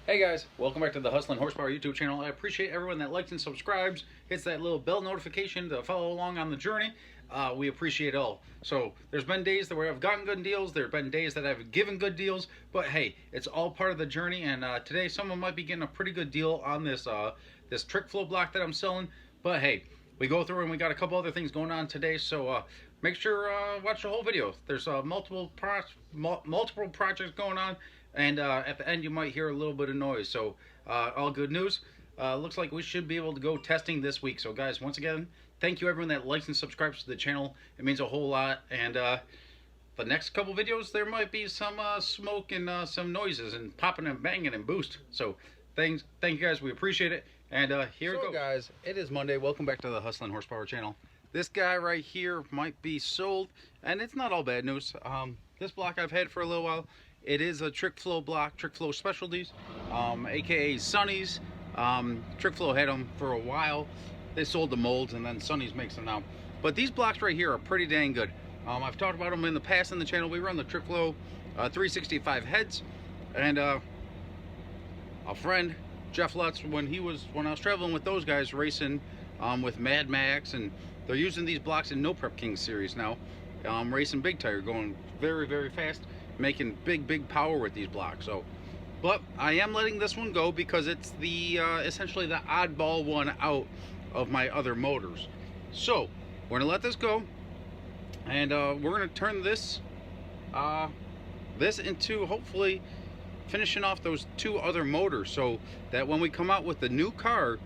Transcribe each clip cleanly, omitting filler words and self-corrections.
Hey guys, welcome back to the Hustlin' Horsepower YouTube channel. I appreciate everyone that likes and subscribes, hits that little bell notification to follow along on the journey. We appreciate it all. So there's been days where I've gotten good deals, there have been days that I've given good deals, but hey, it's all part of the journey. And today someone might be getting a pretty good deal on this this trick flow block that I'm selling. But hey, we go through and we got a couple other things going on today, so make sure watch the whole video. There's multiple projects going on. And at the end you might hear a little bit of noise, so all good news. Looks like we should be able to go testing this week. So guys, once again, thank you everyone that likes and subscribes to the channel. It means a whole lot. And the next couple videos there might be some smoke and some noises and popping and banging and boost. So thank you guys, we appreciate it. And here we go. Guys, it is Monday. Welcome back to the Hustlin' Horsepower channel. This guy right here might be sold, and it's not all bad news. This block I've had for a little while. It is a Trick Flow block, Trick Flow Specialties, aka Sonny's. Trick Flow had them for a while. They sold the molds, and then Sonny's makes them now. But these blocks right here are pretty dang good. I've talked about them in the past in the channel. We run the Trick Flow 365 heads, and a friend, Jeff Lutz, when I was traveling with those guys racing with Mad Max, and they're using these blocks in No Prep King series now, racing big tire, going very fast, making big power with these blocks. So, but I am letting this one go because it's the essentially the oddball one out of my other motors. So we're gonna let this go, and we're gonna turn this into hopefully finishing off those two other motors, so that when we come out with the new car,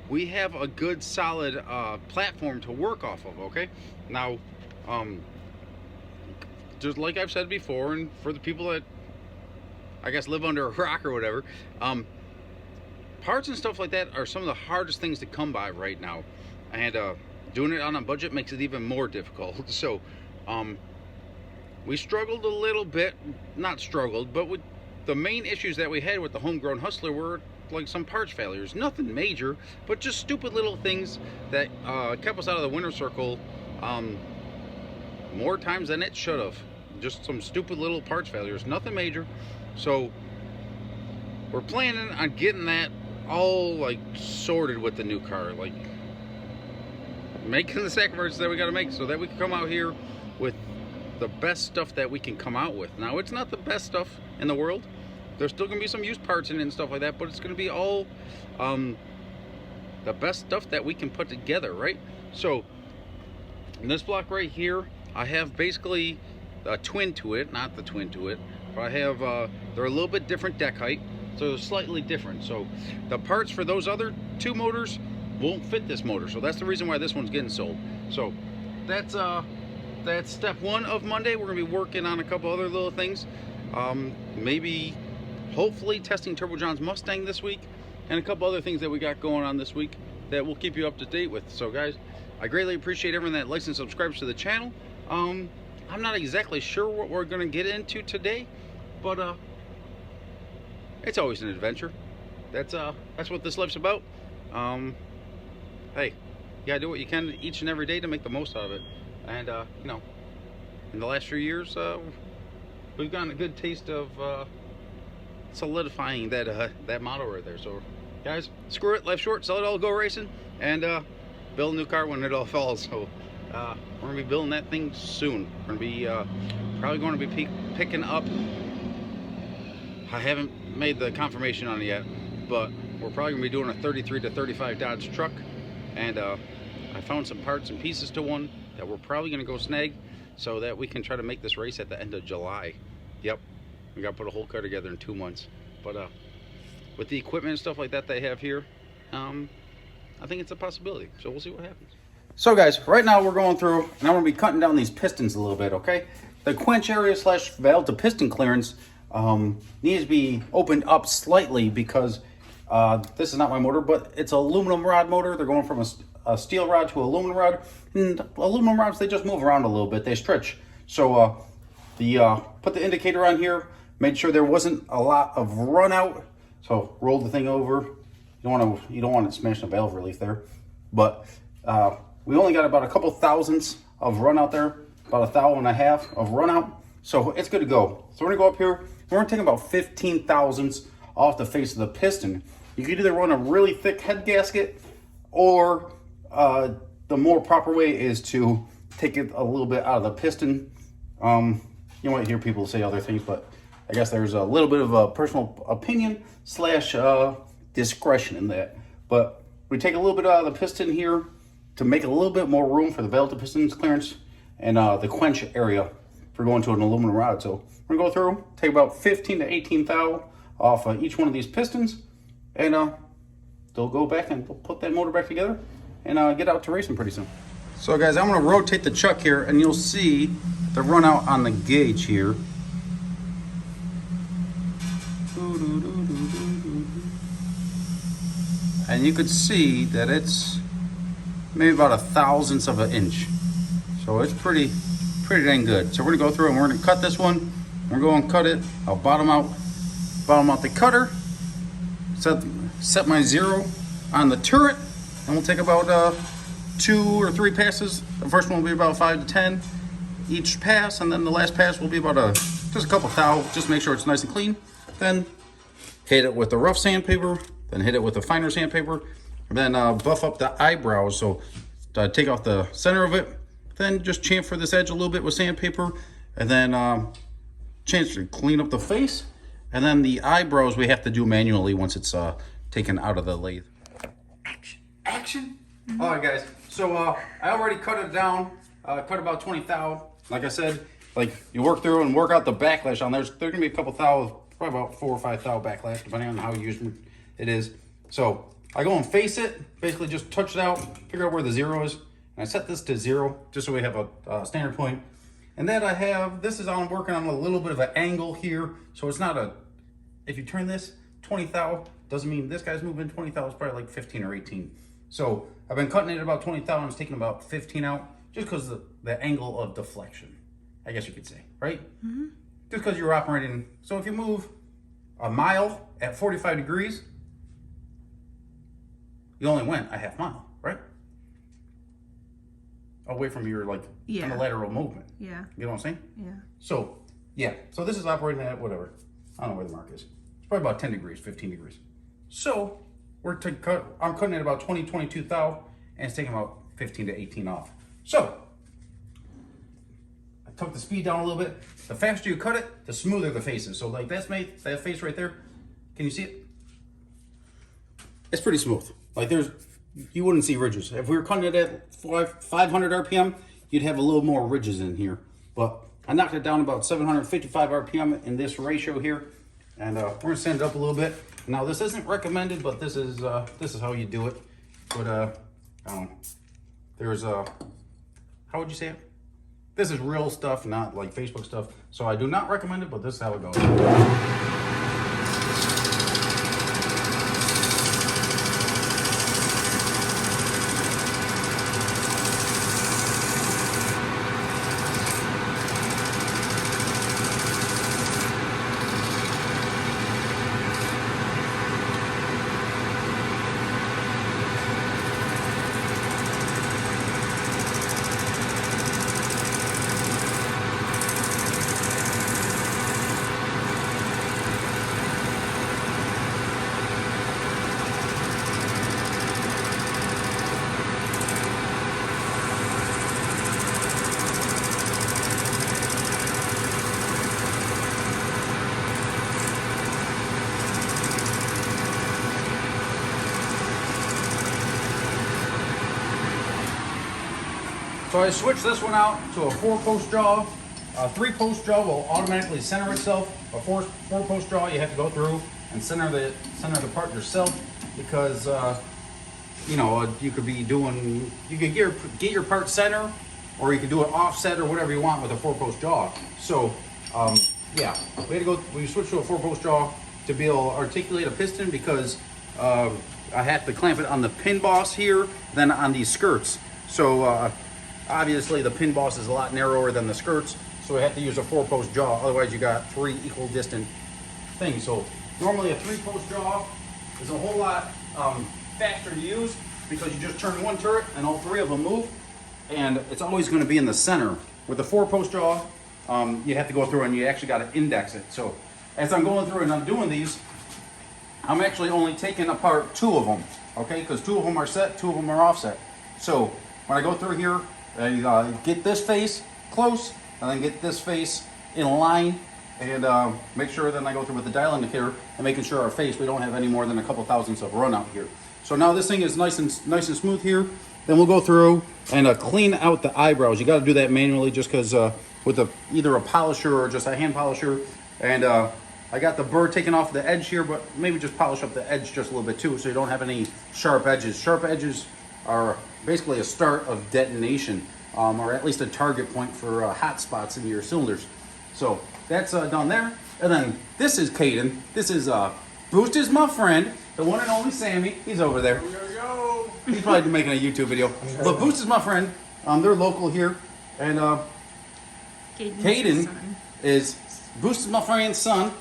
we have a good solid platform to work off of. Okay, now just like I've said before, and for the people that I guess live under a rock or whatever, parts and stuff like that are some of the hardest things to come by right now, and doing it on a budget makes it even more difficult. So we struggled a little bit, not struggled, but with the main issues that we had with the homegrown Hustler were like some parts failures. Nothing major, but just stupid little things that kept us out of the winner's circle more times than it should have. Just some stupid little parts failures, nothing major. So we're planning on getting that all like sorted with the new car, like making the sacrifices that we got to make so that we can come out here with the best stuff that we can come out with. Now, it's not the best stuff in the world. There's still gonna be some used parts in it and stuff like that, but it's gonna be all the best stuff that we can put together, right? So in this block right here, I have basically a twin to it, not the twin to it, but I have they're a little bit different deck height, so they're slightly different. So the parts for those other two motors won't fit this motor, so that's the reason why this one's getting sold. So that's step one of Monday. We're gonna be working on a couple other little things, maybe hopefully testing Turbo John's Mustang this week, and a couple other things that we got going on this week that we'll keep you up to date with. So guys, I greatly appreciate everyone that likes and subscribes to the channel. I'm not exactly sure what we're gonna get into today, but it's always an adventure. That's what this life's about. Hey, you gotta do what you can each and every day to make the most out of it. And you know, in the last few years, we've gotten a good taste of solidifying that motto right there. So guys, screw it, life's short, sell it all, go racing, and build a new car when it all falls. So we're gonna be building that thing soon. We're gonna be probably going to be picking up, I haven't made the confirmation on it yet, but we're probably gonna be doing a 33 to 35 Dodge truck, and I found some parts and pieces to one that we're probably gonna go snag so that we can try to make this race at the end of July. Yep, we gotta put a whole car together in 2 months. But with the equipment and stuff like that they have here, I think it's a possibility. So we'll see what happens. So guys, right now we're going through, and I'm gonna be cutting down these pistons a little bit, okay? The quench area slash valve to piston clearance needs to be opened up slightly because this is not my motor, but it's an aluminum rod motor. They're going from a steel rod to aluminum rod, and aluminum rods, they just move around a little bit, they stretch. So put the indicator on here, made sure there wasn't a lot of run out, so rolled the thing over. You don't want to smash the valve relief there, but we only got about a couple thousandths of run out there, about 1.5 of run out, so it's good to go. So we're gonna go up here, we're gonna take about 15 thousandths off the face of the piston. You could either run a really thick head gasket, or the more proper way is to take it a little bit out of the piston. You might hear people say other things, but I guess there's a little bit of a personal opinion slash discretion in that. But we take a little bit out of the piston here to make a little bit more room for the valve to pistons clearance and the quench area for going to an aluminum rod. So we're gonna go through, take about 15 to 18 thou off each one of these pistons, and they'll go back and we'll put that motor back together and get out to racing pretty soon. So guys, I'm gonna rotate the chuck here and you'll see the run out on the gauge here. And you could see that it's maybe about a thousandth of an inch. So it's pretty dang good. So we're gonna go through and we're gonna cut this one. We're going to cut it. I'll bottom out the cutter. Set my 0 on the turret, and we'll take about 2 or 3 passes. The first one will be about 5 to 10 each pass, and then the last pass will be about just a couple thou, just make sure it's nice and clean. Then hit it with the rough sandpaper, then hit it with the finer sandpaper, and then buff up the eyebrows. So take off the center of it, then just chamfer this edge a little bit with sandpaper, and then chance to clean up the face, and then the eyebrows we have to do manually once it's taken out of the lathe. Action. All right guys, so I already cut it down, cut about 20 thou. Like I said, like you work through and work out the backlash on there's gonna be a couple thou, probably about 4 or 5 thou backlash depending on how used it is. So I go and face it, basically just touch it out, figure out where the 0 is, and I set this to 0 just so we have a standard point. And then I have, this is I'm working on a little bit of an angle here. So it's not if you turn this 20 thou, doesn't mean this guy's moving 20 thou, it's probably like 15 or 18. So I've been cutting it at about 20 thou and it's taking about 15 out just because of the angle of deflection, I guess you could say, right? Mm-hmm. Just because you're operating, so if you move a mile at 45 degrees, you only went a half mile, right? Away from your kind of lateral movement. Yeah. You know what I'm saying? Yeah. So, yeah. So this is operating at whatever. I don't know where the mark is. It's probably about 10 degrees, 15 degrees. So, I'm cutting at about 20, 22 thou, and it's taking about 15 to 18 off. So, I took the speed down a little bit. The faster you cut it, the smoother the face is. So like that face right there, can you see it? It's pretty smooth. Like you wouldn't see ridges. If we were cutting it at 500 RPM, you'd have a little more ridges in here. But I knocked it down about 755 RPM in this ratio here. And we're gonna sand it up a little bit. Now this isn't recommended, but this is how you do it. But I don't know. There's how would you say it? This is real stuff, not like Facebook stuff. So I do not recommend it, but this is how it goes. So I switched this one out to a 4-post jaw. A 3-post jaw will automatically center itself. A 4-post jaw, you have to go through and center the part yourself because you could be doing, you could get your part center, or you could do it offset or whatever you want with a 4-post jaw. So yeah, we switched to a 4-post jaw to be able to articulate a piston because I have to clamp it on the pin boss here, then on these skirts. So obviously the pin boss is a lot narrower than the skirts, so I have to use a 4-post jaw, otherwise you got 3 equal distant things. So normally a 3-post jaw is a whole lot faster to use because you just turn one turret and all 3 of them move, and it's always going to be in the center. With the 4-post jaw, you have to go through and you actually got to index it. So as I'm going through and I'm doing these, I'm actually only taking apart 2 of them, okay? Because 2 of them are set, 2 of them are offset. So when I go through here, I get this face close, and then get this face in line, and make sure then I go through with the dial indicator and making sure our face, we don't have any more than a couple thousandths of run out here. So now this thing is nice and smooth here. Then we'll go through and clean out the eyebrows. You got to do that manually just because with either a polisher or just a hand polisher. And I got the burr taken off the edge here, but maybe just polish up the edge just a little bit too, so you don't have any sharp edges. Sharp edges are basically a start of detonation, or at least a target point for hot spots in your cylinders. So that's done there. And then this is Caden. This is Boost is my friend, the one and only Sammy. He's over there. He's probably making a YouTube video. But Boost is my friend. They're local here. And Caden is Boost is my friend's son.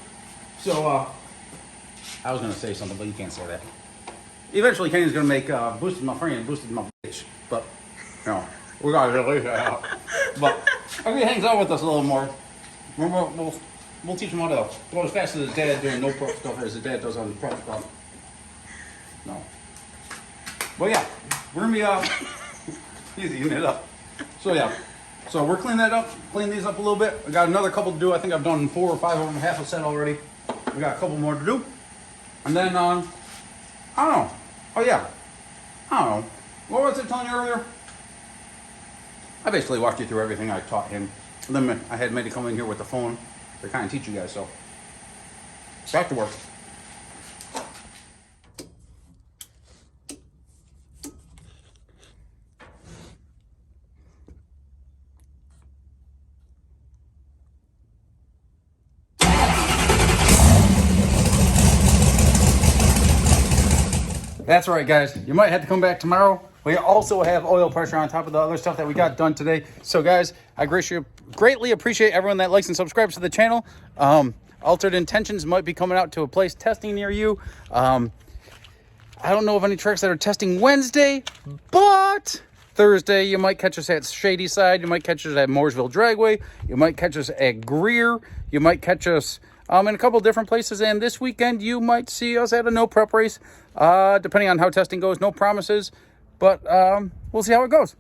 So, I was going to say something, but you can't say that. Eventually, Caden's going to make Boost is my friend, Boost is my bitch. But, no, we got to leave that out. But if he hangs out with us a little more, we'll teach him how to go as fast as his dad doing no prep stuff as his dad does on the prep stuff. No. But yeah, we're going to be, he's eating it up. So yeah. So we're cleaning that up, clean these up a little bit. I got another couple to do. I think I've done 4 or 5 of them, half a set already. We got a couple more to do. And then, I don't know. Oh yeah, I don't know. What was I telling you earlier? I basically walked you through everything I taught him. And then I had Maddy come in here with the phone to kind of teach you guys, so. Back to work. That's right, guys. You might have to come back tomorrow. We also have oil pressure on top of the other stuff that we got done today. So, guys, I greatly appreciate everyone that likes and subscribes to the channel. Altered Intentions might be coming out to a place testing near you. I don't know of any trucks that are testing Wednesday, but Thursday you might catch us at Shady Side. You might catch us at Mooresville Dragway. You might catch us at Greer. You might catch us in a couple different places. And this weekend you might see us at a no prep race, depending on how testing goes. No promises, but we'll see how it goes.